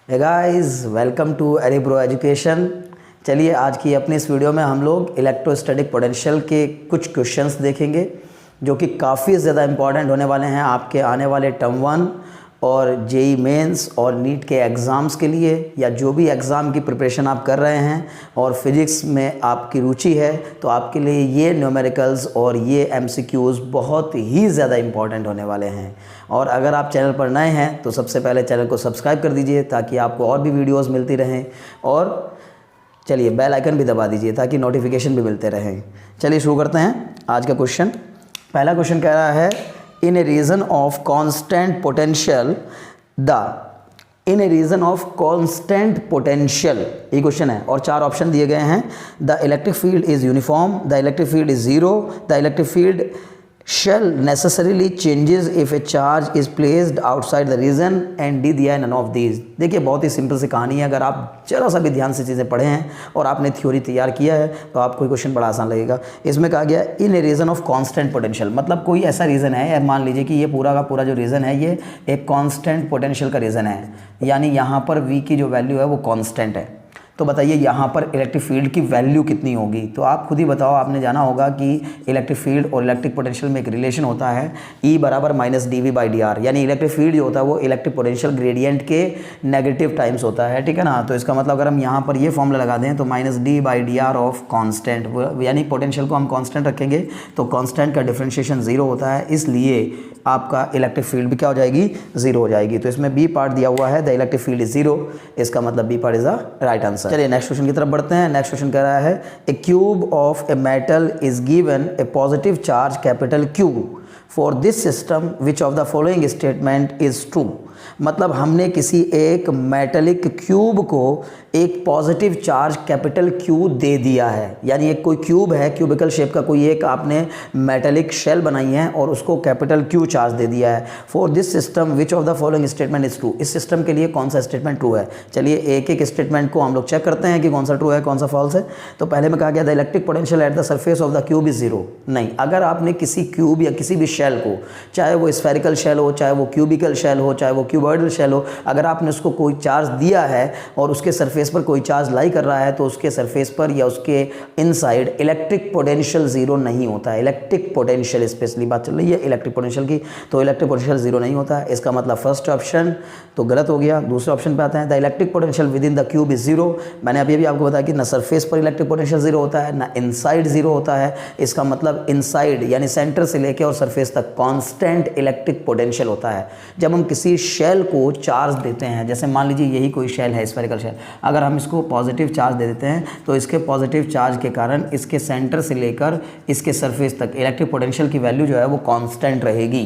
Hey guys, welcome to एरीप्रो education. चलिए आज की अपनी इस वीडियो में हम लोग इलेक्ट्रोस्टैटिक पोटेंशियल के कुछ क्वेश्चंस देखेंगे जो कि काफ़ी ज़्यादा इंपॉर्टेंट होने वाले हैं आपके आने वाले टर्म 1 और जेई मेंस और नीट के एग्ज़ाम्स के लिए, या जो भी एग्ज़ाम की प्रिपरेशन आप कर रहे हैं और फिज़िक्स में आपकी रुचि है तो आपके लिए ये न्यूमेरिकल्स और ये एमसीक्यूज़ बहुत ही ज़्यादा इंपॉर्टेंट होने वाले हैं। और अगर आप चैनल पर नए हैं तो सबसे पहले चैनल को सब्सक्राइब कर दीजिए ताकि आपको और भी वीडियोज़ मिलती रहें, और चलिए बेल आइकन भी दबा दीजिए ताकि नोटिफिकेशन भी मिलते रहें। चलिए शुरू करते हैं आज का क्वेश्चन। पहला क्वेश्चन कह रहा है in a region of constant potential in a region of constant potential, ये क्वेश्चन है और 4 ऑप्शन दिए गए हैं। The electric field is uniform, the electric field is zero, the electric field shall necessarily changes if a charge is placed outside the region and D दिया है none of these। देखिए बहुत ही simple सी कहानी है, अगर आप जरा सा भी ध्यान से चीज़ें पढ़े हैं और आपने थ्योरी तैयार किया है तो आपको ये क्वेश्चन बड़ा आसान लगेगा। इसमें कहा गया इन a region of constant potential, मतलब कोई ऐसा रीज़न है, या मान लीजिए कि ये पूरा का पूरा जो रीज़न है ये एक कांस्टेंट पोटेंशियल का रीज़न है, यानी यहाँ पर V की जो वैल्यू है वो कांस्टेंट है। तो बताइए यहाँ पर इलेक्ट्रिक फील्ड की वैल्यू कितनी होगी। तो आप खुद ही बताओ, आपने जाना होगा कि इलेक्ट्रिक फील्ड और इलेक्ट्रिक पोटेंशियल में एक रिलेशन होता है E बराबर माइनस dV/dr, यानी इलेक्ट्रिक फील्ड जो होता है वो इलेक्ट्रिक पोटेंशियल ग्रेडियंट के नेगेटिव टाइम्स होता है, ठीक है ना। तो इसका मतलब अगर हम यहाँ पर ये फॉर्मूला लगा दें तो माइनस d/dr ऑफ कॉन्स्टेंट, यानी पोटेंशियल को हम कॉन्स्टेंट रखेंगे तो कॉन्स्टेंट का डिफ्रेंशिएशन 0 होता है, इसलिए आपका इलेक्ट्रिक फील्ड भी क्या हो जाएगी, 0 हो जाएगी। तो इसमें बी पार्ट दिया हुआ है द इलेक्ट्रिक फील्ड इज 0, इसका मतलब B part is the right answer. चलिए नेक्स्ट क्वेश्चन की तरफ बढ़ते हैं। नेक्स्ट क्वेश्चन कह रहा है a cube of a metal is given a positive charge capital Q for this system which of the following statement is true. मतलब हमने किसी एक मेटेलिक क्यूब को एक पॉजिटिव चार्ज कैपिटल Q दे दिया है, यानी एक कोई क्यूब है, क्यूबिकल शेप का कोई एक आपने मेटेलिक शेल बनाई है और उसको कैपिटल Q चार्ज दे दिया है। For this system which of the following statement is true, इस सिस्टम के लिए कौन सा स्टेटमेंट ट्रू है। चलिए एक एक स्टेटमेंट को हम लोग चेक करते हैं कि कौन सा ट्रू है कौन सा फॉल्स है। तो पहले में कहा गया the electric potential at the surface of the cube is 0। नहीं, अगर आपने किसी क्यूब या किसी भी शेल को, चाहे वो स्फेरिकल शेल हो, चाहे वो क्यूबिकल शेल हो, चाहे वो क्यूबॉइडल शेल हो, अगर आपने उसको कोई चार्ज दिया है और उसके सरफेस पर कोई चार्ज लाई कर रहा है तो उसके सरफेस पर या उसके इनसाइड इलेक्ट्रिक पोटेंशियल 0 नहीं होता है। इलेक्ट्रिक पोटेंशियल स्पेशली बात चल रही है इलेक्ट्रिक पोटेंशियल की, तो इलेक्ट्रिक पोटेंशियल 0 नहीं होता है। इसका मतलब फर्स्ट ऑप्शन तो गलत हो गया। दूसरे ऑप्शन पे आते हैं the electric potential with in the cube is 0। मैंने अभी आपको बताया कि ना सरफेस पर इलेक्ट्रिक पोटेंशियल 0 होता है ना इनसाइड 0 होता है। इसका मतलब इनसाइड यानी सेंटर से लेकर और सरफेस तक कांस्टेंट इलेक्ट्रिक पोटेंशियल होता है। जब हम किसी शेल को चार्ज देते हैं, जैसे मान लीजिए यही कोई शेल है स्फेरिकल शेल, अगर हम इसको पॉजिटिव चार्ज दे देते हैं तो इसके पॉजिटिव चार्ज के कारण इसके सेंटर से लेकर इसके सरफेस तक इलेक्ट्रिक पोटेंशियल की वैल्यू जो है वो कांस्टेंट रहेगी,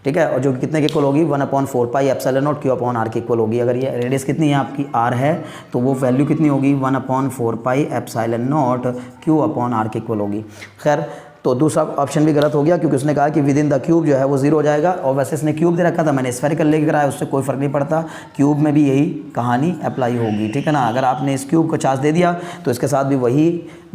ठीक है। और जो कि कितने के इक्वल होगी 1/4 pi epsilon not Q upon R के इक्वल होगी। अगर ये रेडियस कितनी है आपकी R है तो वो वैल्यू कितनी होगी 1/4 pi epsilon not Q upon R के इक्वल होगी। खैर, तो दूसरा ऑप्शन भी गलत हो गया क्योंकि उसने कहा कि विद इन द क्यूब जो है वो 0 हो जाएगा, और वैसे इसने क्यूब दे रखा था, मैंने स्फेरिकल लेकर आया, उससे कोई फर्क नहीं पड़ता। क्यूब में भी यही कहानी अप्लाई होगी, ठीक है ना। अगर आपने इस क्यूब को चार्ज दे दिया तो इसके साथ भी वही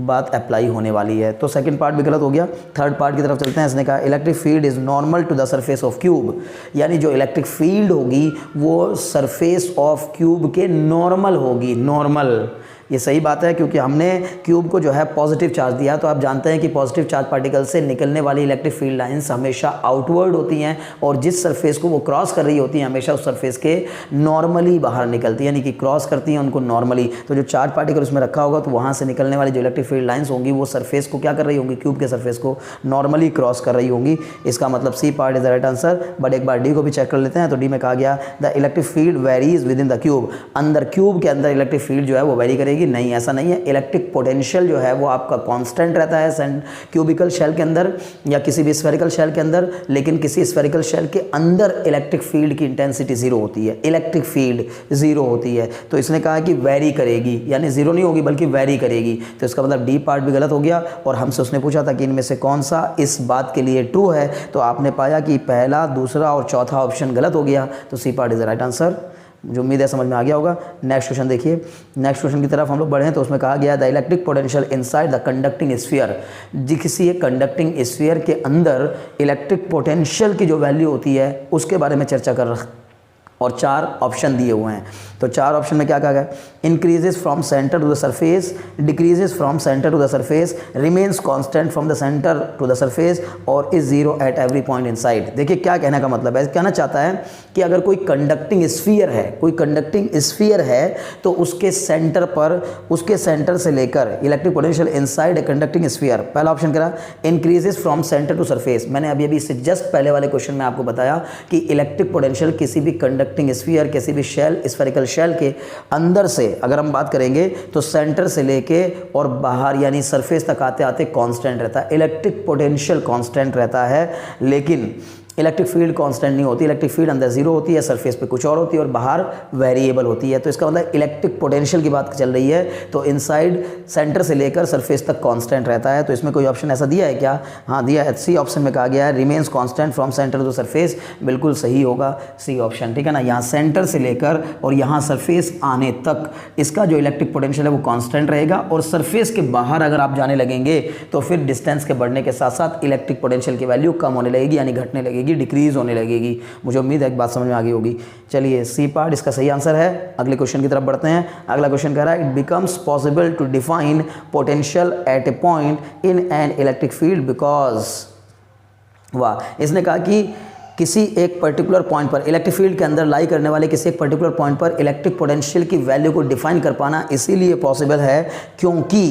बात अप्लाई होने वाली है। तो सेकंड पार्ट भी गलत हो गया। थर्ड पार्ट की तरफ चलते हैं। इसने कहा electric field is normal to the surface of cube, यानी जो इलेक्ट्रिक फील्ड होगी वो सरफेस ऑफ क्यूब के नॉर्मल होगी। नॉर्मल, ये सही बात है क्योंकि हमने क्यूब को जो है पॉजिटिव चार्ज दिया, तो आप जानते हैं कि पॉजिटिव चार्ज पार्टिकल से निकलने वाली इलेक्ट्रिक फील्ड लाइंस हमेशा आउटवर्ड होती हैं और जिस सरफेस को वो क्रॉस कर रही होती हैं हमेशा उस सरफेस के नॉर्मली बाहर निकलती है, यानी कि क्रॉस करती हैं उनको नॉर्मली। तो जो चार्ज पार्टिकल उसमें रखा होगा तो वहाँ से निकलने वाली जो इलेक्ट्रिक फील्ड लाइंस होंगी वो सरफेस को क्या कर रही होंगी, क्यूब के सरफेस को नॉर्मली क्रॉस कर रही होंगी। इसका मतलब C part is the right answer. But एक बार डी को भी चेक कर लेते हैं। तो डी में कहा गया the electric field varies with in the cube, अंदर क्यूब के अंदर इलेक्ट्रिक फील्ड जो है वो वेरी करेगी। नहीं, ऐसा नहीं है। इलेक्ट्रिक पोटेंशियल जो है वो आपका कांस्टेंट रहता है क्यूबिकल शेल के अंदर या किसी भी स्फेरिकल शेल के अंदर, लेकिन किसी स्फेरिकल शेल के अंदर इलेक्ट्रिक फील्ड की इंटेंसिटी 0 होती है, इलेक्ट्रिक फील्ड 0 होती है। तो इसने कहा कि वेरी करेगी, यानी 0 नहीं होगी बल्कि वेरी करेगी। तो इसका मतलब डी पार्ट भी गलत हो गया। और हमसे उसने पूछा था कि इनमें से कौन सा इस बात के लिए ट्रू है, तो आपने पाया कि पहला, दूसरा और चौथा ऑप्शन गलत हो गया। तो C part is the right answer. जो उम्मीद है समझ में आ गया होगा। नेक्स्ट क्वेश्चन देखिए। नेक्स्ट क्वेश्चन की तरफ हम लोग बढ़े तो उसमें कहा गया the electric potential inside the conducting sphere, किसी एक कंडक्टिंग स्फीयर के अंदर इलेक्ट्रिक पोटेंशियल की जो वैल्यू होती है उसके बारे में चर्चा और 4 ऑप्शन दिए हुए हैं। तो 4 ऑप्शन में क्या कहा गया, increases from centre to the surface, decreases from centre to the surface, remains constant from the centre to the surface और is zero at every point inside. देखिए क्या कहने का मतलब है, कहना चाहता है कि अगर कोई कंडक्टिंग स्फीयर है, कोई कंडक्टिंग स्फीयर है तो उसके सेंटर पर, उसके सेंटर से लेकर electric potential inside a conducting sphere, पहला ऑप्शन करा increases from centre to surface. मैंने अभी इससे जस्ट पहले वाले क्वेश्चन में आपको बताया कि इलेक्ट्रिक पोटेंशियल किसी भी कंडक्टिंग स्फीयर, किसी भी शेल, स्फेरिकल शेल के अंदर से अगर हम बात करेंगे तो सेंटर से लेके और बाहर यानी सरफेस तक आते आते कांस्टेंट रहता है। इलेक्ट्रिक पोटेंशियल कांस्टेंट रहता है, लेकिन इलेक्ट्रिक फील्ड कांस्टेंट नहीं होती। इलेक्ट्रिक फील्ड अंदर जीरो होती है, सरफेस पे कुछ और होती है और बाहर वेरिएबल होती है। तो इसका मतलब इलेक्ट्रिक पोटेंशियल की बात चल रही है तो इनसाइड सेंटर से लेकर सरफेस तक कांस्टेंट रहता है। तो इसमें कोई ऑप्शन ऐसा दिया है क्या? हाँ दिया है, सी ऑप्शन में कहा गया है remains constant from centre to surface, बिल्कुल सही होगा सी ऑप्शन, ठीक है ना। यहाँ सेंटर से लेकर और यहाँ सरफेस आने तक इसका जो इलेक्ट्रिक पोटेंशियल है वो कांस्टेंट रहेगा और सरफेस के बाहर अगर आप जाने लगेंगे तो फिर डिस्टेंस के बढ़ने के साथ साथ इलेक्ट्रिक पोटेंशियल की वैल्यू कम होने लगेगी यानी घटने लगेगी, डिक्रीज होने लगेगी। मुझे उम्मीद है एक बात समझ में आ गई होगी। चलिए सी पार्ट इसका सही आंसर है। अगले क्वेश्चन की तरफ बढ़ते हैं। अगला क्वेश्चन कह रहा है it becomes possible to define potential at a point in an electric field because, वाह, इसने कहा कि किसी एक पर्टिकुलर पॉइंट पर, इलेक्ट्रिक फील्ड के अंदर लाई करने वाले किसी एक पर्टिकुलर पॉइंट पर इलेक्ट्रिक पोटेंशियल की वैल्यू को डिफाइन कर पाना इसीलिए पॉसिबल है क्योंकि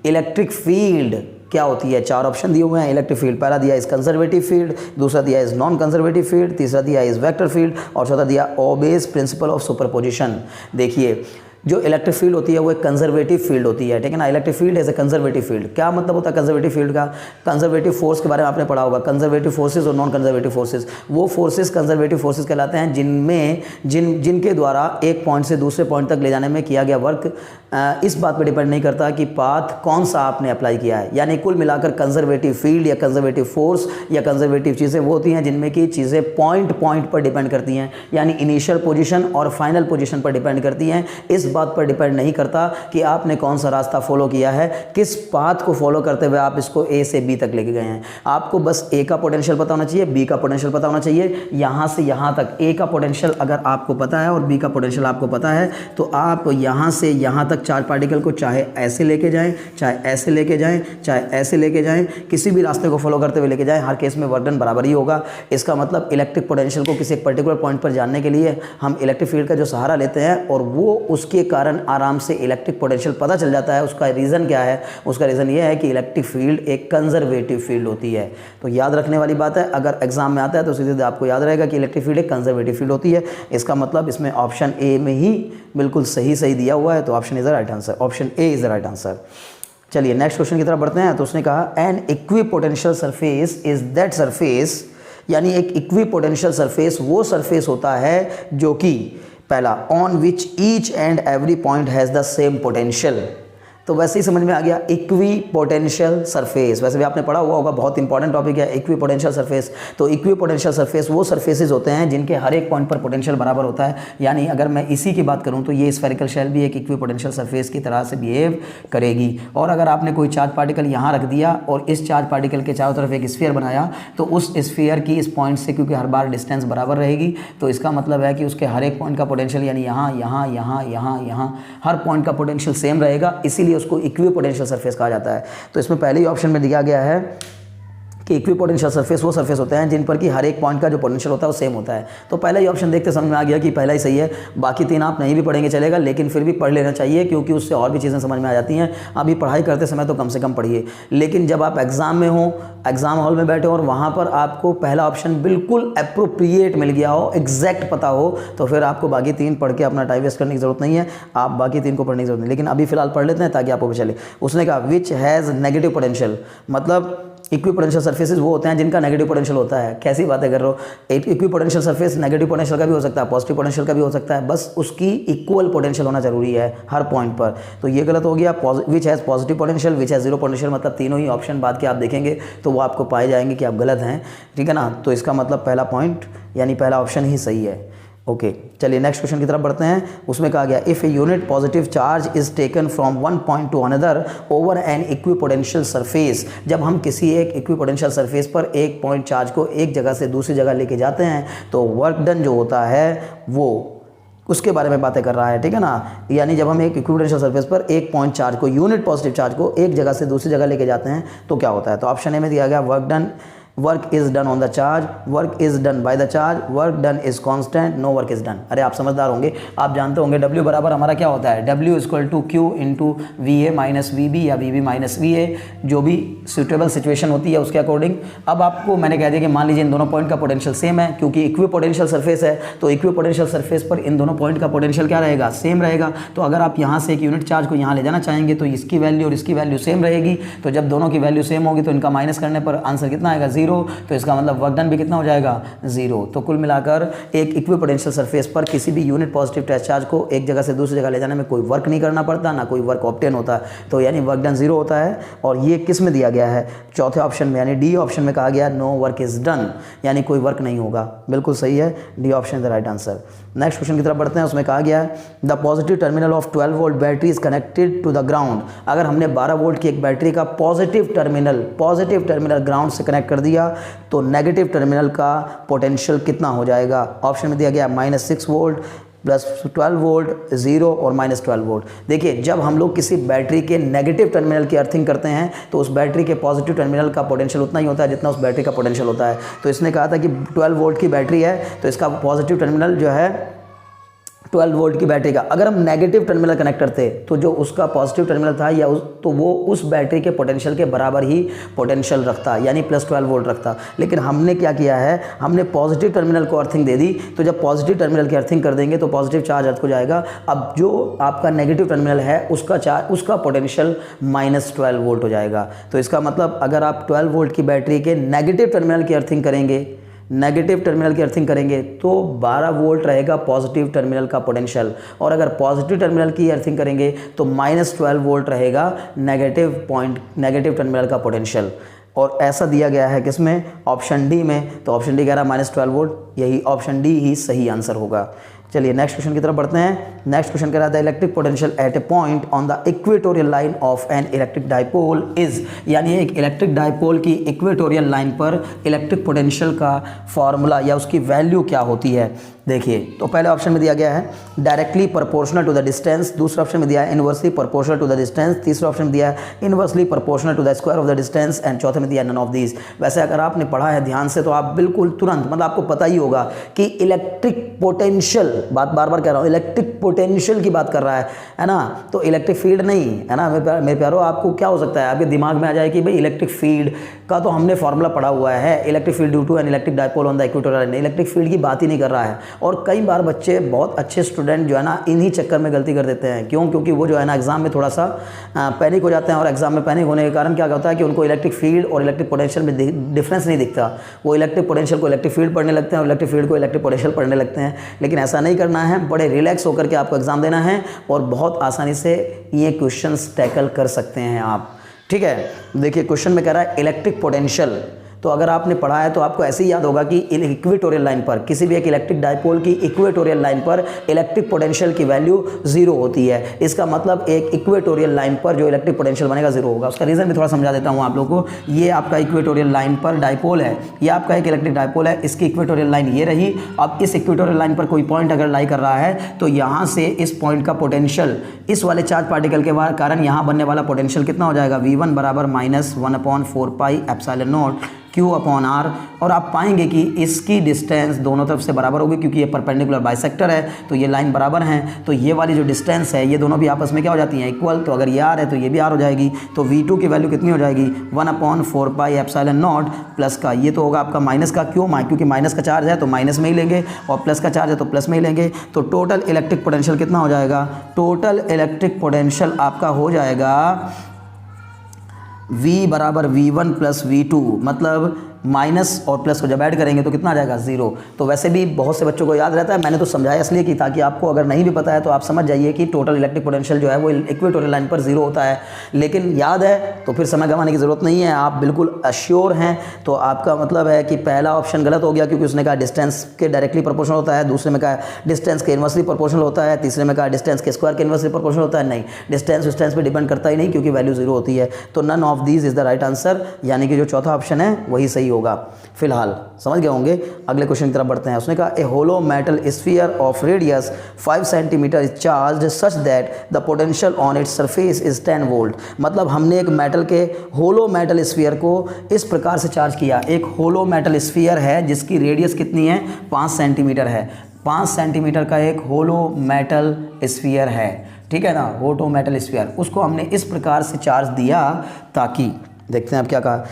इलेक्ट्रिक फील्ड क्या होती है। 4 ऑप्शन दिए हुए हैं इलेक्ट्रिक फील्ड। पहला दिया इज कंजर्वेटिव फील्ड, दूसरा दिया इज नॉन कंजर्वेटिव फील्ड, तीसरा दिया इज वेक्टर फील्ड और चौथा दिया ओबेज प्रिंसिपल ऑफ सुपरपोजिशन। देखिए जो इलेक्ट्रिक फील्ड होती है वो एक कंजर्वेटिव फील्ड होती है, ठीक है ना। Electric field as a conservative field. क्या मतलब होता है कंजर्वेटिव फील्ड का? कंजर्वेटिव फोर्स के बारे में आपने पढ़ा होगा, कंजर्वेटिव फोर्सेस और नॉन कंजर्वेटिव फोर्सेस। वो फोर्सेस कंजर्वेटिव फोर्सेस कहलाते हैं जिनमें जिनके द्वारा एक पॉइंट से दूसरे पॉइंट तक ले जाने में किया गया वर्क इस बात पर डिपेंड नहीं करता कि पाथ कौन सा आपने अप्लाई किया है। यानी कुल मिलाकर कंजर्वेटिव फील्ड या कंजर्वेटिव फोर्स या कंजर्वेटिव चीज़ें वो होती हैं जिनमें की चीज़ें पॉइंट पर डिपेंड करती हैं, यानी इनिशियल पोजीशन और फाइनल पोजीशन पर डिपेंड करती हैं। इस बात पर डिपेंड नहीं करता कि आपने कौन सा रास्ता फॉलो किया है, किस पाथ को फॉलो करते हुए आप इसको ए से बी तक लेके गए हैं। आपको बस ए का पोटेंशियल पता होना चाहिए, बी का पोटेंशियल पता होना चाहिए। यहाँ से यहाँ तक ए का पोटेंशियल अगर आपको पता है और बी का पोटेंशियल आपको पता है तो आप यहाँ से यहाँ तक चार्ज पार्टिकल को चाहे ऐसे लेके जाएं, चाहे ऐसे लेके जाएं, चाहे ऐसे लेके जाएं, किसी भी रास्ते को फॉलो करते हुए लेके जाएं, हर केस में वर्क डन बराबर ही होगा। इसका मतलब इलेक्ट्रिक पोटेंशियल को किसी एक पर्टिकुलर पॉइंट पर जानने के लिए हम इलेक्ट्रिक फील्ड का जो सहारा लेते हैं और वो उसके कारण आराम से इलेक्ट्रिक पोटेंशियल पता चल जाता है। उसका रीज़न क्या है? उसका रीज़न ये है कि इलेक्ट्रिक फील्ड एक कंजर्वेटिव फील्ड होती है। तो याद रखने वाली बात है, अगर एग्जाम में आता है तो सीधे आपको याद रहेगा कि इलेक्ट्रिक फील्ड एक कंजर्वेटिव फील्ड होती है। इसका मतलब इसमें ऑप्शन ए में ही बिल्कुल सही दिया हुआ है, तो option is the right answer, option A is the right answer. चलिए नेक्स्ट क्वेश्चन की तरफ बढ़ते हैं। तो उसने कहा an equipotential surface is that surface, यानी एक इक्विपोटेंशियल सरफेस वो सरफेस होता है जो कि पहला on which each and every point has the same potential. तो वैसे ही समझ में आ गया इक्वी पोटेंशियल सरफेस, वैसे भी आपने पढ़ा हुआ होगा, बहुत इंपॉर्टेंट टॉपिक है इक्वी पोटेंशियल सरफेस। तो इक्वी पोटेंशियल सरफेस वो सरफेसेस होते हैं जिनके हर एक पॉइंट पर पोटेंशियल बराबर होता है। यानी अगर मैं इसी की बात करूं तो ये स्फेरिकल शेल भी एक इक्वी पोटेंशियल सरफेस की तरह से बिहेव करेगी। और अगर आपने कोई चार्ज पार्टिकल यहाँ रख दिया और इस चार्ज पार्टिकल के चारों तरफ एक स्फीयर बनाया तो उस स्फीयर की इस पॉइंट से क्योंकि हर बार डिस्टेंस बराबर रहेगी तो इसका मतलब है कि उसके हर एक पॉइंट का पोटेंशियल यानी यहाँ हर पॉइंट का पोटेंशियल सेम रहेगा, इसीलिए उसको इक्वी पोटेंशियल सरफेस कहा जाता है। तो इसमें पहले ही ऑप्शन में दिया गया है कि इक्वी पोटेंशियल सरफेस वो सरफेस होते हैं जिन पर कि हर एक पॉइंट का जो पोटेंशियल होता है वो सेम होता है। तो पहला ही ऑप्शन देखते समझ में आ गया कि पहला ही सही है। बाकी 3 आप नहीं भी पढ़ेंगे चलेगा, लेकिन फिर भी पढ़ लेना चाहिए क्योंकि उससे और भी चीज़ें समझ में आ जाती हैं। अभी पढ़ाई करते समय तो कम से कम पढ़िए, लेकिन जब आप एग्जाम में हो, एग्जाम हॉल में बैठे हो और वहाँ पर आपको पहला ऑप्शन बिल्कुल अप्रोप्रिएट मिल गया हो, एग्जैक्ट पता हो, तो फिर आपको बाकी 3 पढ़ के अपना टाइम वेस्ट करने की जरूरत नहीं है। आप बाकी 3 को पढ़ने की जरूरत नहीं, लेकिन अभी फिलहाल पढ़ लेते हैं ताकि आपको चले। उसने कहा विच हैज़ नेगेटिव पोटेंशियल, मतलब इक्वी पोटेंशियल सरफेसेस वो होते हैं जिनका नेगेटिव पोटेंशियल होता है। कैसी बातें कर रहे हो? Equi potential surface negative potential का भी हो सकता है, पॉजिटिव पोटेंशियल का भी हो सकता है, बस उसकी इक्वल पोटेंशियल होना जरूरी है हर पॉइंट पर। तो ये गलत हो गया। Which has positive potential, which has zero potential, मतलब तीनों ही ऑप्शन बाद के आप देखेंगे तो वो आपको पाए जाएंगे कि आप गलत हैं, ठीक है ना। तो इसका मतलब पहला पॉइंट यानी पहला ऑप्शन ही सही है। ओके चलिए नेक्स्ट क्वेश्चन की तरफ बढ़ते हैं। उसमें कहा गया if a unit positive charge is taken from one point to another over an equipotential surface, जब हम किसी एक इक्विपोटेंशियल सरफेस पर एक पॉइंट चार्ज को एक जगह से दूसरी जगह लेके जाते हैं तो वर्क डन जो होता है वो उसके बारे में बातें कर रहा है, ठीक है ना। यानी जब हम एक इक्विपोटेंशियल सरफेस पर एक पॉइंट चार्ज को, यूनिट पॉजिटिव चार्ज को एक जगह से दूसरी जगह लेके जाते हैं तो क्या होता है। तो ऑप्शन ए में दिया गया work is done on the charge, work is done by the charge, work done is constant, no work is done. अरे आप समझदार होंगे, आप जानते होंगे W बराबर हमारा क्या होता है, W equal to Q into VA minus VB या VB माइनस VA, जो भी सूटेबल सिचुएशन होती है उसके अकॉर्डिंग। अब आपको मैंने कह दिया कि मान लीजिए इन दोनों पॉइंट का पोटेंशियल सेम है, क्योंकि इक्विपोटेंशियल सरफेस है तो इक्विपोटेंशियल सरफेस पर इन दोनों पॉइंट का पोटेंशियल क्या रहेगा, सेम रहेगा। तो अगर आप यहाँ से एक यूनिट चार्ज को यहाँ ले जाना चाहेंगे तो इसकी वैल्यू और इसकी वैल्यू सेम रहेगी। तो जब दोनों की वैल्यू सेम होगी तो इनका माइनस करने पर आंसर कितना आएगा, 0। तो इसका मतलब वर्क डन भी कितना हो जाएगा, 0। तो कुल मिलाकर एक इक्विपोटेंशियल सरफेस पर किसी भी यूनिट पॉजिटिव टेस्ट चार्ज को एक जगह से दूसरी जगह ले जाने में कोई वर्क नहीं करना पड़ता, ना कोई वर्क ऑब्टेन होता है, तो यानी वर्क डन 0 होता है। और ये किस में दिया गया है, चौथे ऑप्शन में, यानी डी ऑप्शन में कहा गया नो वर्क इज डन, यानी कोई वर्क नहीं होगा। बिल्कुल सही है, D option is the right answer. Next question की तरफ बढ़ते हैं। उसमें कहा गया है the positive terminal of 12 volt battery is connected to the ground. अगर हमने 12 वोल्ट की एक बैटरी का पॉजिटिव टर्मिनल ग्राउंड से कनेक्ट कर दिया तो नेगेटिव टर्मिनल का पोटेंशियल कितना हो जाएगा। ऑप्शन में दिया गया -6 वोल्ट प्लस 12 वोल्ट, 0 और -12 वोल्ट। देखिए जब हम लोग किसी बैटरी के नेगेटिव टर्मिनल की अर्थिंग करते हैं तो उस बैटरी के पॉजिटिव टर्मिनल का पोटेंशियल उतना ही होता है जितना उस बैटरी का पोटेंशियल होता है। तो इसने कहा था कि 12 वोल्ट की बैटरी है तो इसका पॉजिटिव टर्मिनल जो है 12 वोल्ट की बैटरी का, अगर हम नेगेटिव टर्मिनल कनेक्ट करते तो जो उसका पॉजिटिव टर्मिनल था या तो वो उस बैटरी के पोटेंशियल के बराबर ही पोटेंशियल रखता, यानी +12 वोल्ट रखता। लेकिन हमने क्या किया है, हमने पॉजिटिव टर्मिनल को अर्थिंग दे दी, तो जब पॉजिटिव टर्मिनल की अर्थिंग कर देंगे तो पॉजिटिव चार्ज अर्थ हो जाएगा। अब जो आपका नेगेटिव टर्मिनल है उसका पोटेंशियल -12 वोल्ट हो जाएगा। तो इसका मतलब अगर आप 12 वोल्ट की बैटरी के नेगेटिव टर्मिनल की अर्थिंग करेंगे तो 12 वोल्ट रहेगा पॉजिटिव टर्मिनल का पोटेंशियल, और अगर पॉजिटिव टर्मिनल की अर्थिंग करेंगे तो -12 वोल्ट रहेगा नेगेटिव टर्मिनल का पोटेंशियल। और ऐसा दिया गया है किसमें, ऑप्शन डी में। तो ऑप्शन डी कह रहा है -12 वोल्ट, यही ऑप्शन डी ही सही आंसर होगा। चलिए नेक्स्ट क्वेश्चन की तरफ बढ़ते हैं। नेक्स्ट क्वेश्चन कह रहा था electric potential at a point on the equatorial line of N electric dipole is, यानी एक इलेक्ट्रिक डाइपोल की इक्वेटोरियल लाइन पर इलेक्ट्रिक पोटेंशियल का फॉर्मूला या उसकी वैल्यू क्या होती है। देखिए तो पहले ऑप्शन में दिया गया है directly proportional to the distance, दूसरा ऑप्शन में दिया है inversely proportional to the distance, तीसरा ऑप्शन में दिया है inversely proportional to the square of the distance, and चौथे में दिया नन ऑफ दीज। वैसे अगर आपने पढ़ा है ध्यान से तो आप बिल्कुल तुरंत मतलब आपको पता ही होगा कि इलेक्ट्रिक पोटेंशियल, बात बार बार कह रहा हूँ, इलेक्ट्रिक पोटेंशियल की बात कर रहा है ना, तो इलेक्ट्रिक फील्ड नहीं है ना मेरे प्यारो। आपको क्या हो सकता है, आपके दिमाग में आ जाए कि भाई इलेक्ट्रिक फील्ड का तो हमने फॉर्मूला पढ़ा हुआ है, electric field due to an electric dipole on the equatorial line, electric field की बात ही नहीं कर रहा है। और कई बार बच्चे, बहुत अच्छे स्टूडेंट जो है ना, इन्हीं चक्कर में गलती कर देते हैं। क्यों? क्योंकि वो जो है ना एग्जाम में थोड़ा सा पैनिक हो जाते हैं, और एग्जाम में पैनिक होने के कारण क्या होता है कि उनको इलेक्ट्रिक फील्ड और इलेक्ट्रिक पोटेंशियल में डिफरेंस नहीं दिखता। वो इलेक्ट्रिक पोटेंशियल को इलेक्ट्रिक फील्ड पढ़ने लगते हैं और इलेक्ट्रिक फील्ड को इलेक्ट्रिक पोटेंशियल पढ़ने लगते हैं। लेकिन ऐसा नहीं करना है, बड़े रिलैक्स होकर के आपको एग्जाम देना है और बहुत आसानी से ये क्वेश्चंस टैकल कर सकते हैं आप, ठीक है। देखिए क्वेश्चन में कह रहा है इलेक्ट्रिक पोटेंशियल, तो अगर आपने पढ़ा है तो आपको ऐसे ही याद होगा कि इक्वेटोरियल लाइन पर, किसी भी एक इलेक्ट्रिक डाइपोल की इक्वेटोरियल लाइन पर इलेक्ट्रिक पोटेंशियल की वैल्यू 0 होती है। इसका मतलब एक इक्वेटोरियल लाइन पर जो इलेक्ट्रिक पोटेंशियल बनेगा 0 होगा। उसका रीज़न भी थोड़ा समझा देता हूँ आप लोगों को। ये आपका इक्वेटोरियल लाइन पर डाइपोल है, ये आपका एक इलेक्ट्रिक डाइपोल है, इसकी इक्वेटोरियल लाइन ये रही। अब इस इक्वेटोरियल लाइन पर कोई पॉइंट अगर लाई कर रहा है तो यहाँ से इस पॉइंट का पोटेंशियल, इस वाले चार्ज पार्टिकल के कारण यहाँ बनने वाला पोटेंशियल कितना हो जाएगा, V1 बराबर -1/4 पाई एप्सिलॉन नॉट Q/R। और आप पाएंगे कि इसकी डिस्टेंस दोनों तरफ से बराबर होगी, क्योंकि ये परपेंडिकुलर बाइसेक्टर है तो ये लाइन बराबर हैं। तो ये वाली जो डिस्टेंस है ये दोनों भी आपस में क्या हो जाती हैं, इक्वल। तो अगर ये R है तो ये भी R हो जाएगी। तो V2 की वैल्यू कितनी हो जाएगी, 1/4 पाई एप्सिलॉन नॉट प्लस का, ये तो होगा आपका माइनस का। क्यों? क्योंकि माइनस का चार्ज है तो माइनस में ही लेंगे, और प्लस का चार्ज है तो प्लस में ही लेंगे। तो टोटल इलेक्ट्रिक पोटेंशियल कितना हो जाएगा, टोटल इलेक्ट्रिक पोटेंशियल आपका हो जाएगा V बराबर V1 प्लस V2, मतलब माइनस और प्लस को जब ऐड करेंगे तो कितना आ जाएगा 0। तो वैसे भी बहुत से बच्चों को याद रहता है, मैंने तो समझाया इसलिए कि ताकि आपको अगर नहीं भी पता है तो आप समझ जाइए कि टोटल इलेक्ट्रिक पोटेंशियल जो है वो इक्वेटोरियल लाइन पर 0 होता है। लेकिन याद है तो फिर समय गंवाने की ज़रूरत नहीं है, आप बिल्कुल अश्योर हैं तो आपका मतलब है कि पहला ऑप्शन गलत हो गया, क्योंकि उसने कहा डिस्टेंस के डायरेक्टली प्रोपोर्शनल होता है, दूसरे में कहा डिस्टेंस के इनवर्सली प्रोपोर्शनल होता है, तीसरे में कहा डिस्टेंस के स्क्वायर के इनवर्सली प्रोपोर्शनल होता है। नहीं, डिस्टेंस पे डिपेंड करता ही नहीं क्योंकि वैल्यू 0 होती है। तो none of these is the right answer, यानी कि जो चौथा ऑप्शन है वही सही होगा। फिलहाल समझ गए होंगे। अगले क्वेश्चन की तरफ बढ़ते हैं। उसने कहा a hollow metal sphere of radius 5 centimetre is charged such that the potential on its surface is 10 volt. मतलब हमने एक मेटल के होलो मेटल स्फीयर को इस प्रकार से चार्ज किया। एक होलो मेटल स्फीयर है जिसकी रेडियस कितनी है 5 सेंटीमीटर है। 5 सेंटीमीटर का एक होलो मेटल स्फीयर है, ठीक है ना, होलो मेटल स्फीयर, उसको हमने इस प्रकार से चार्ज दिया ताकि, देखते हैं अब क्या कहा,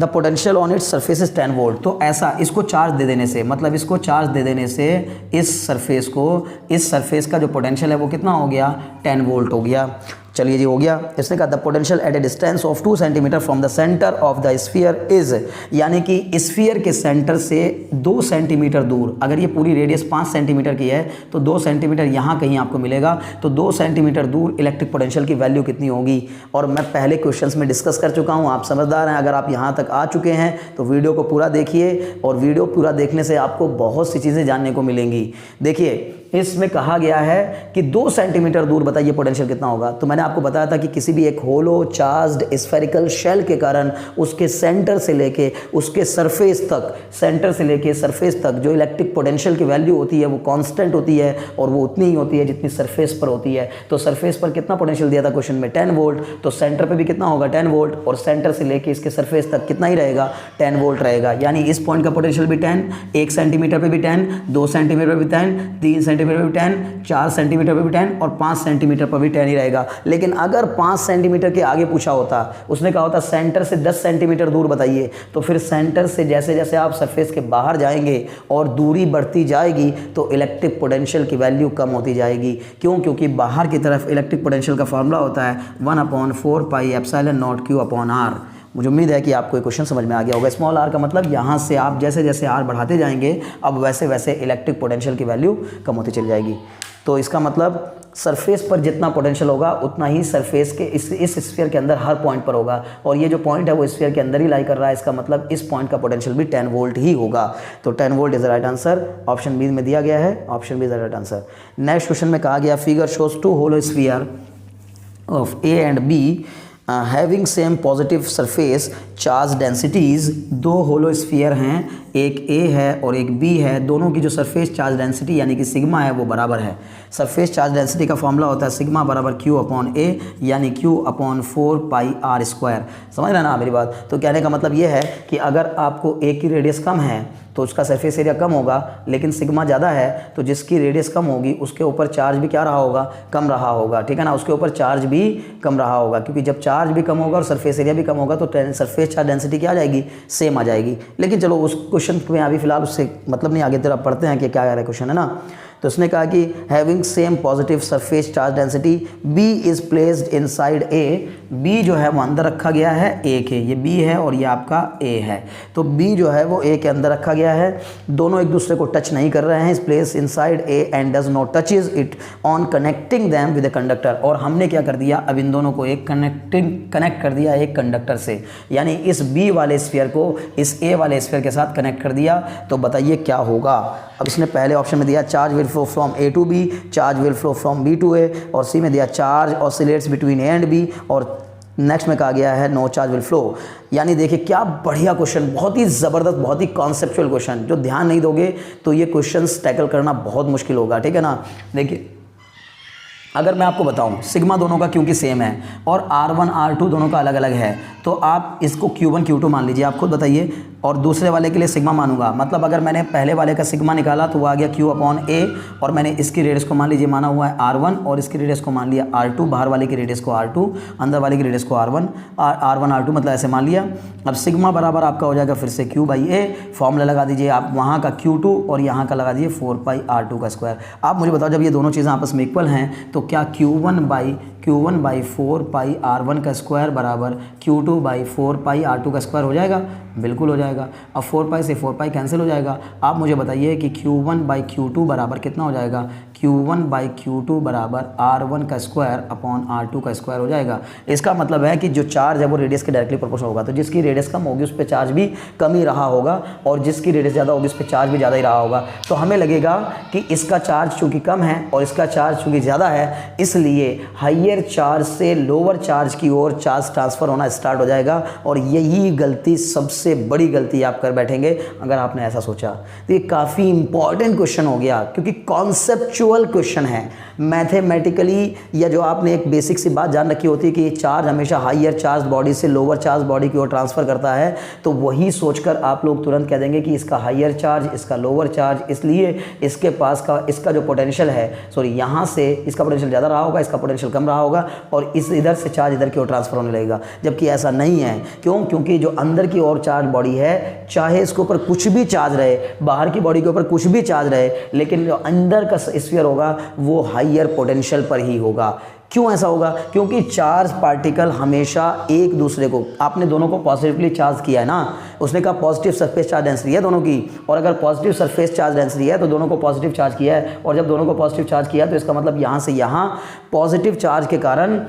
the potential on its surface is 10 volt. तो ऐसा इसको चार्ज दे देने से, मतलब इसको चार्ज दे देने से इस सरफेस का जो पोटेंशियल है वो कितना हो गया 10 वोल्ट हो गया। चलिए जी हो गया। इसने कहा the potential at A distance of 2 centimetre from the centre of the sphere is, यानी कि स्फीयर के सेंटर से 2 सेंटीमीटर दूर, अगर ये पूरी रेडियस 5 सेंटीमीटर की है तो 2 सेंटीमीटर यहाँ कहीं आपको मिलेगा। तो 2 सेंटीमीटर दूर इलेक्ट्रिक पोटेंशियल की वैल्यू कितनी होगी, और मैं पहले क्वेश्चंस में डिस्कस कर चुका हूँ, आप समझदार हैं। अगर आप यहाँ तक आ चुके हैं तो वीडियो को पूरा देखिए, और वीडियो पूरा देखने से आपको बहुत सी चीज़ें जानने को मिलेंगी। देखिए इसमें कहा गया है कि 2 सेंटीमीटर दूर बताइए पोटेंशियल कितना होगा। तो मैंने आपको बताया था कि किसी भी एक होलो चार्ज्ड स्फेरिकल शेल के कारण उसके सेंटर से लेके उसके सरफेस तक, सेंटर से लेके सरफेस तक जो इलेक्ट्रिक पोटेंशियल की वैल्यू होती है वो कांस्टेंट होती है, और वो उतनी ही होती है जितनी सरफेस पर होती है। तो सरफेस पर कितना पोटेंशियल दिया था क्वेश्चन में 10 वोल्ट, तो सेंटर पर भी कितना होगा 10 वोल्ट, और सेंटर से लेके इसके सरफेस तक कितना ही रहेगा 10 वोल्ट रहेगा। यानी इस पॉइंट का पोटेंशियल भी 10, 1 सेंटीमीटर पर भी 10, 2 सेंटीमीटर पर भी 10, 3 सेंटीमीटर पर भी 10, 4 सेंटीमीटर पर भी 10 और 5 सेंटीमीटर पर भी 10 ही रहेगा। लेकिन अगर 5 सेंटीमीटर के आगे पूछा होता, उसने कहा होता सेंटर से 10 सेंटीमीटर दूर बताइए, तो फिर सेंटर से जैसे जैसे आप सरफेस के बाहर जाएंगे और दूरी बढ़ती जाएगी तो इलेक्ट्रिक पोटेंशियल की वैल्यू कम होती जाएगी। क्यों? क्योंकि बाहर की तरफ इलेक्ट्रिक पोटेंशियल का फॉर्मूला होता है 1/4 pi epsilon not Q upon R। मुझे उम्मीद है कि आपको ये क्वेश्चन समझ में आ गया होगा। स्मॉल r का मतलब यहाँ से आप जैसे जैसे r बढ़ाते जाएंगे अब वैसे वैसे इलेक्ट्रिक पोटेंशियल की वैल्यू कम होती चली जाएगी। तो इसका मतलब सरफेस पर जितना पोटेंशियल होगा उतना ही सरफेस के इस स्फीयर के अंदर हर पॉइंट पर होगा, और ये जो पॉइंट है वो स्फीयर के अंदर ही लाई कर रहा है। इसका मतलब इस पॉइंट का पोटेंशियल भी 10 वोल्ट ही होगा। तो 10 volt is the right answer, option B में दिया गया है, option B is the right answer. Next question में कहा गया figure shows 2 hollow sphere of A and B having same positive surface charge densities. 2 hollow sphere हैं, एक ए है और एक बी है, दोनों की जो सरफेस चार्ज डेंसिटी यानी कि सिग्मा है वो बराबर है। सरफेस चार्ज डेंसिटी का फॉर्मूला होता है सिग्मा बराबर Q अपॉन ए, यानी Q अपॉन 4 पाई R स्क्वायर। समझ रहे ना मेरी बात? तो कहने का मतलब ये है कि अगर आपको ए की रेडियस कम है तो उसका सरफेस एरिया कम होगा, लेकिन सिग्मा ज़्यादा है तो जिसकी रेडियस कम होगी उसके ऊपर चार्ज भी क्या रहा होगा, कम रहा होगा, ठीक है ना, उसके ऊपर चार्ज भी कम रहा होगा। क्योंकि जब चार्ज भी कम होगा और सरफेस एरिया भी कम होगा तो सरफेस चार्ज डेंसिटी क्या आ जाएगी, सेम आ जाएगी। लेकिन चलो उस क्वेश्चन में अभी फिलहाल उससे मतलब नहीं, आगे तरफ पढ़ते हैं कि क्या आ रहा है क्वेश्चन, है ना। तो उसने कहा कि having same positive surface charge density B is placed inside A. B जो है वो अंदर रखा गया है ए के, ये बी है और ये आपका ए है। तो बी जो है वो ए के अंदर रखा गया है, दोनों एक दूसरे को टच नहीं कर रहे हैं। इस place inside A and does not touches it on connecting them with a conductor. और हमने क्या कर दिया, अब इन दोनों को एक कनेक्ट कर दिया एक कंडक्टर से, यानी इस बी वाले स्फीयर को इस ए वाले स्फीयर के साथ कनेक्ट कर दिया। तो बताइए क्या होगा। अब इसने पहले ऑप्शन में दिया charge will flow from A to B, charge will flow from B to A, और सी में दिया charge oscillates between A and B, और नेक्स्ट में कहा गया है नो चार्ज विल फ्लो। यानी देखिए क्या बढ़िया क्वेश्चन, बहुत ही ज़बरदस्त, बहुत ही कॉन्सेप्चुअल क्वेश्चन। जो ध्यान नहीं दोगे तो ये क्वेश्चंस टैकल करना बहुत मुश्किल होगा, ठीक है ना। देखिए अगर मैं आपको बताऊं सिग्मा दोनों का क्योंकि सेम है और R1 R2 दोनों का अलग अलग है, तो आप इसको Q1 Q2 मान लीजिए, आप खुद बताइए, और दूसरे वाले के लिए सिग्मा मानूंगा। मतलब अगर मैंने पहले वाले का सिग्मा निकाला तो वो आ गया Q अपॉन ए, और मैंने इसकी रेडियस को मान लीजिए माना हुआ है R1 और इसकी रेडियस को मान लिया R2, बाहर वाले की रेडियस को R2, अंदर वाले की रेडियस को R1 R2 मतलब ऐसे मान लिया। अब सिग्मा बराबर आपका हो जाएगा फिर से Q बाई ए, फॉर्मूला लगा दीजिए आप वहाँ का Q2 और यहाँ का लगा दीजिए 4 पाई R2 का स्क्वायर। आप मुझे बताओ जब ये दोनों चीज़ें आपस में इक्वल हैं तो क्या Q1 बाई 4 पाई R1 का स्क्वायर बराबर Q2 बाई 4 पाई R2 का स्क्वायर हो जाएगा? बिल्कुल हो जाएगा। अब 4 पाई से 4 पाई कैंसिल हो जाएगा। आप मुझे बताइए कि Q1 बाई Q2 बराबर कितना हो जाएगा? Q1 बाई Q2 बराबर R1 का स्क्वायर अपॉन R2 का स्क्वायर हो जाएगा। इसका मतलब है कि जो चार्ज है वो रेडियस के डायरेक्टली प्रोपोर्शनल होगा। तो जिसकी रेडियस कम होगी उस पर चार्ज भी कम ही रहा होगा, और जिसकी रेडियस ज़्यादा होगी उस पर चार्ज भी ज़्यादा ही रहा होगा। तो हमें लगेगा कि इसका चार्ज चूँकि कम है और इसका चार्ज चूँकि ज़्यादा है, इसलिए हाइयर चार्ज से लोअर चार्ज की ओर चार्ज ट्रांसफ़र होना स्टार्ट हो जाएगा। और यही गलती, सबसे बड़ी गलती आप कर बैठेंगे अगर आपने ऐसा सोचा। तो ये काफ़ी इंपॉर्टेंट क्वेश्चन हो गया, क्योंकि कॉन्सेप्चुअल क्वेश्चन है। मैथमेटिकली, या जो आपने एक बेसिक सी बात जान रखी होती है कि चार्ज हमेशा हाइयर चार्ज बॉडी से लोअर चार्ज बॉडी की ओर ट्रांसफ़र करता है, तो वही सोचकर आप लोग तुरंत कह देंगे कि इसका हाइयर चार्ज, इसका लोअर चार्ज, इसलिए इसके पास का इसका जो पोटेंशियल है, सॉरी यहाँ से इसका पोटेंशियल ज़्यादा रहा होगा, इसका पोटेंशियल कम रहा होगा, और इस इधर से चार्ज इधर की ओर ट्रांसफ़र होने लगेगा। जबकि ऐसा नहीं है। क्यों? क्योंकि जो अंदर की ओर चार्ज बॉडी है, चाहे इसके ऊपर कुछ भी चार्ज रहे, बाहर की बॉडी के ऊपर कुछ भी चार्ज रहे, लेकिन जो अंदर का स्फीयर होगा वो हाइयर पोटेंशियल पर ही होगा। क्यों ऐसा होगा? क्योंकि चार्ज पार्टिकल हमेशा एक दूसरे को, आपने दोनों को पॉजिटिवली चार्ज किया है ना, उसने कहा पॉजिटिव सरफेस चार्ज डेंसिटी है दोनों की, और अगर पॉजिटिव सरफेस चार्ज डेंसिटी है तो दोनों को पॉजिटिव चार्ज किया है, और जब दोनों को पॉजिटिव चार्ज किया तो इसका मतलब यहाँ से यहाँ पॉजिटिव चार्ज के कारण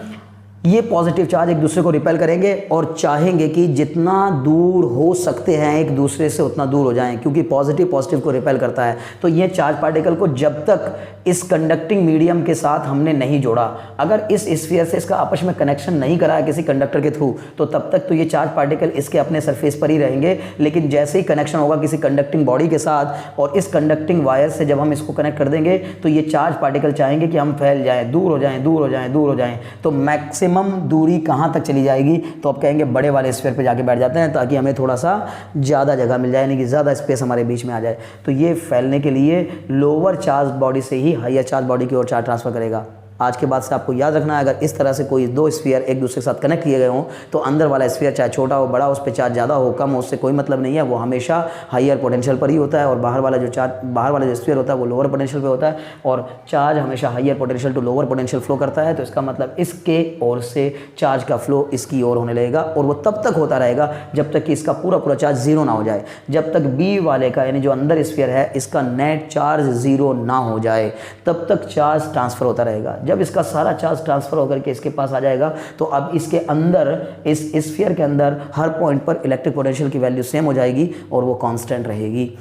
ये पॉजिटिव चार्ज एक दूसरे को रिपेल करेंगे और चाहेंगे कि जितना दूर हो सकते हैं एक दूसरे से उतना दूर हो जाएं, क्योंकि पॉजिटिव पॉजिटिव को रिपेल करता है। तो ये चार्ज पार्टिकल को जब तक इस कंडक्टिंग मीडियम के साथ हमने नहीं जोड़ा, अगर इस स्फीयर से इसका आपस में कनेक्शन नहीं कराया किसी कंडक्टर के थ्रू, तो तब तक तो ये चार्ज पार्टिकल इसके अपने सरफेस पर ही रहेंगे। लेकिन जैसे ही कनेक्शन होगा किसी कंडक्टिंग बॉडी के साथ, और इस कंडक्टिंग वायर से जब हम इसको कनेक्ट कर देंगे, तो ये चार्ज पार्टिकल चाहेंगे कि हम फैल जाएं, दूर हो जाएं, दूर हो जाएं, दूर हो जाएं। तो मैक्सिमम दूरी कहाँ तक चली जाएगी? तो आप कहेंगे बड़े वाले स्फीयर पे जाके बैठ जाते हैं, ताकि हमें थोड़ा सा ज़्यादा जगह मिल जाए, यानी कि ज़्यादा स्पेस हमारे बीच में आ जाए। तो ये फैलने के लिए लोअर चार्ज बॉडी से ही हाइयर चार्ज बॉडी की ओर चार्ज ट्रांसफर करेगा। आज के बाद से आपको याद रखना है, अगर इस तरह से कोई दो स्फीयर एक दूसरे के साथ कनेक्ट किए गए हों, तो अंदर वाला स्फीयर चाहे छोटा हो बड़ा हो, उस पर चार्ज ज़्यादा हो कम हो, उससे कोई मतलब नहीं है, वो हमेशा हाइयर पोटेंशियल पर ही होता है। और बाहर वाला जो स्फीयर होता है वो लोअर पोटेंशियल पे होता है, और चार्ज हमेशा higher potential to lower potential flow करता है। तो इसका मतलब इसके ओर से चार्ज का फ्लो इसकी ओर होने लगेगा, और वो तब तक होता रहेगा जब तक कि इसका पूरा पूरा चार्ज जीरो ना हो जाए। जब तक बी वाले का, यानी जो अंदर स्फीयर है, इसका नेट चार्ज जीरो ना हो जाए, तब तक चार्ज ट्रांसफर होता रहेगा। जब इसका सारा चार्ज ट्रांसफर होकर के इसके पास आ जाएगा, तो अब इसके अंदर, इस स्फीयर के अंदर हर पॉइंट पर इलेक्ट्रिक पोटेंशियल की वैल्यू सेम हो जाएगी, और वो कांस्टेंट रहेगी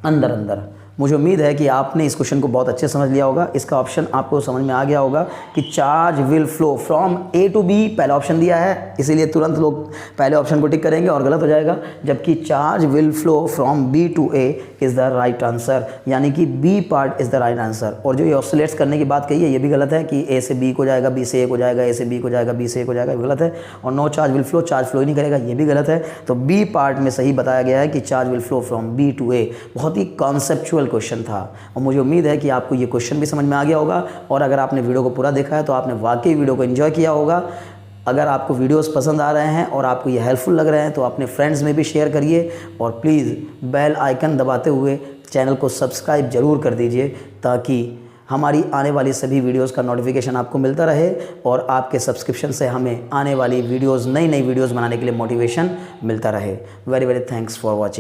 अंदर अंदर। मुझे उम्मीद है कि आपने इस क्वेश्चन को बहुत अच्छे समझ लिया होगा। इसका ऑप्शन आपको समझ में आ गया होगा कि charge will flow from A to B, पहला ऑप्शन दिया है, इसीलिए तुरंत लोग पहले ऑप्शन को टिक करेंगे और गलत हो जाएगा। जबकि charge will flow from B to A is the right answer, यानी कि B part is the right answer. और जो ये ऑसिलेट्स करने की बात कही है ये भी गलत है, कि ए से बी को जाएगा, बी से ए को जाएगा, ए से बी को जाएगा, बी से ए को जाएगा, गलत है। और no charge will flow, charge flow ही नहीं करेगा, ये भी गलत है। तो बी पार्ट में सही बताया गया है कि charge will flow from B to A. बहुत ही कॉन्सेप्चुअल क्वेश्चन था, और मुझे उम्मीद है कि आपको ये क्वेश्चन भी समझ में आ गया होगा। और अगर आपने वीडियो को पूरा देखा है तो आपने वाकई वीडियो को एंजॉय किया होगा। अगर आपको वीडियोस पसंद आ रहे हैं और आपको ये हेल्पफुल लग रहे हैं तो अपने फ्रेंड्स में भी शेयर करिए, और प्लीज़ बेल आइकन दबाते हुए चैनल को सब्सक्राइब ज़रूर कर दीजिए, ताकि हमारी आने वाली सभी वीडियोस का नोटिफिकेशन आपको मिलता रहे, और आपके सब्सक्रिप्शन से हमें आने वाली वीडियोस, नई नई वीडियोस बनाने के लिए मोटिवेशन मिलता रहे। Very very thanks for watching.